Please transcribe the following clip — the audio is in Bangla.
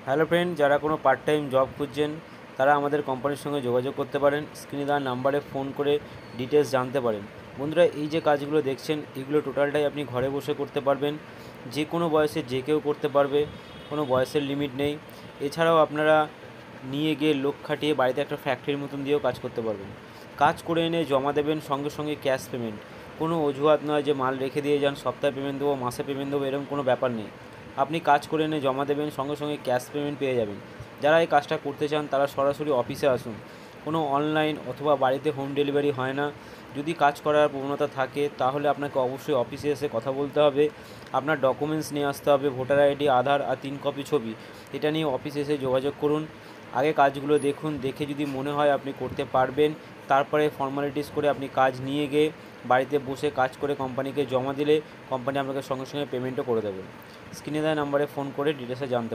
হ্যালো ফ্রেন্ড, যারা কোনো পার্ট টাইম জব খুঁজছেন তারা আমাদের কোম্পানির সঙ্গে যোগাযোগ করতে পারেন। স্ক্রিনে দেওয়া নাম্বারে ফোন করে ডিটেলস জানতে পারেন। বন্ধুরা, এই যে কাজগুলো দেখছেন এগুলো টোটালটাই আপনি ঘরে বসে করতে পারবেন। যে কোনো বয়সে যে কেউ করতে পারবে, কোনো বয়সের লিমিট নেই। এছাড়াও আপনারা নিয়ে গিয়ে লোক খাটিয়ে বাড়িতে একটা ফ্যাক্টরির মতন দিয়েও কাজ করতে পারবেন। কাজ করে এনে জমা দেবেন, সঙ্গে সঙ্গে ক্যাশ পেমেন্ট। কোনো অজুহাত নয় যে মাল রেখে দিয়ে যান, সপ্তাহে পেমেন্ট দেবো, মাসে পেমেন্ট দেবো, এরকম কোনো ব্যাপার নেই। আপনি কাজ করে এনে জমা দেবেন, সঙ্গে সঙ্গে ক্যাশ পেমেন্ট পেয়ে যাবেন। যারা এই কাজটা করতে চান তারা সরাসরি অফিসে আসুন। কোনো অনলাইন অথবা বাড়িতে হোম ডেলিভারি হয় না। যদি কাজ করার প্রবণতা থাকে তাহলে আপনাকে অবশ্যই অফিসে এসে কথা বলতে হবে। আপনার ডকুমেন্টস নিয়ে আসতে হবে, ভোটার আইডি, আধার আর 3 কপি ছবি। এটা নিয়ে অফিসে এসে যোগাযোগ করুন। আগে কাজগুলো দেখুন, দেখে যদি মনে হয় আপনি করতে পারবেন, তারপরে ফর্মালিটিস করে আপনি কাজ নিয়ে গিয়ে বাড়িতে বসে কাজ করে কোম্পানিকে জমা দিলে কোম্পানি আপনাকে সঙ্গে সঙ্গে পেমেন্টও করে দেবে। স্ক্রিনে দেওয়া নাম্বারে ফোন করে ডিটেলসে জানতে